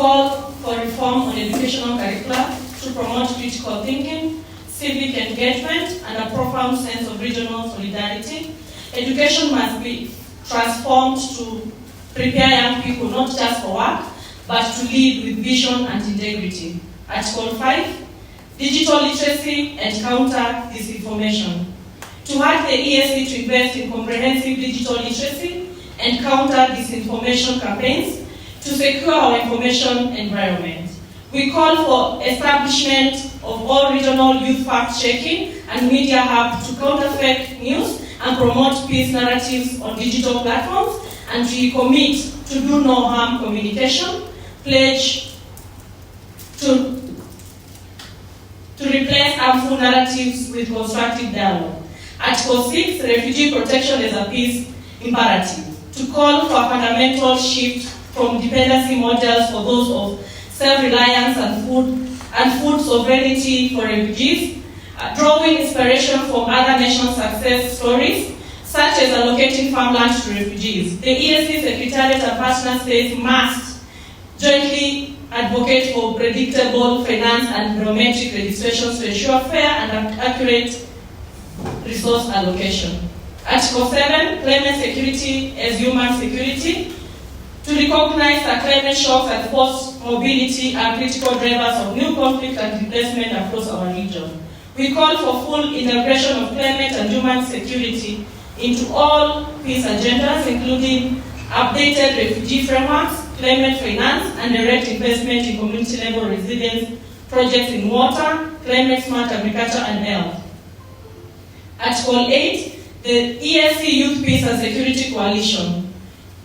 call for reform on educational curricula to promote critical thinking, civic engagement, and a profound sense of regional solidarity. Education must be transformed to prepare young people not just for work, but to lead with vision and integrity. Article 5, digital literacy and counter disinformation. To urge the EAC to invest in comprehensive digital literacy and counter disinformation campaigns to secure our information environment. We call for establishment of all regional youth fact-checking and media hub to counter fake news and promote peace narratives on digital platforms, and we commit to do no harm communication, pledge to replace harmful narratives with constructive dialogue. Article 6, refugee protection as a peace imperative. To call for a fundamental shift from dependency models for those of self-reliance and food sovereignty for refugees, drawing inspiration from other nations' success stories, such as allocating farmland to refugees. The EAC Secretariat and partner states must jointly advocate for predictable finance and biometric registrations to ensure fair and accurate resource allocation. Article 7, climate security as human security. To recognize that climate shocks and forced mobility are critical drivers of new conflict and displacement across our region. We call for full integration of climate and human security into all peace agendas, including updated refugee frameworks, climate finance, and direct investment in community-level resilience projects in water, climate-smart agriculture, and health. Article 8, the EAC Youth Peace and Security Coalition.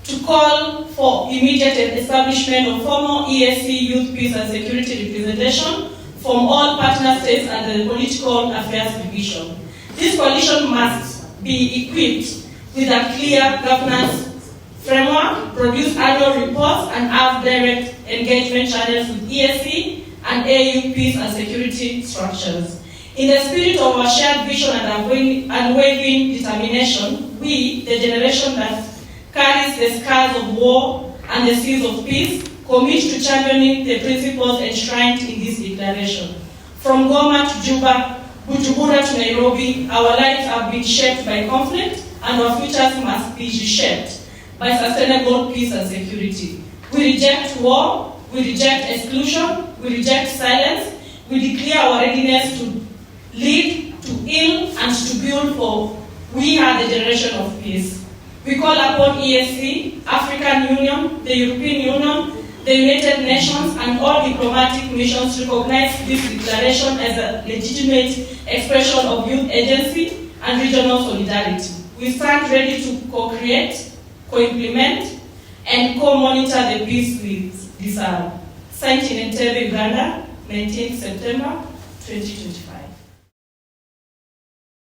To call for immediate establishment of formal EAC Youth Peace and Security representation from all partner states and the Political Affairs Division. This coalition must be equipped with a clear governance framework, produce annual reports, and have direct engagement channels with EAC and AU peace and security structures. In the spirit of our shared vision and unwavering determination, we, the generation that carries the scars of war and the seas of peace, commit to championing the principles enshrined in this declaration. From Goma to Juba, Bujumbura to Nairobi, our lives have been shaped by conflict, and our futures must be reshaped by sustainable peace and security. We reject war, we reject exclusion, we reject silence, we declare our readiness to lead, to heal, and to build, for we are the generation of peace. We call upon EAC, African Union, the European Union, the United Nations, and all diplomatic missions to recognize this declaration as a legitimate expression of youth agency and regional solidarity. We stand ready to co-create, co-implement, and co-monitor the peace we deserve. Signed in Entebbe, Uganda, 19 September 2025.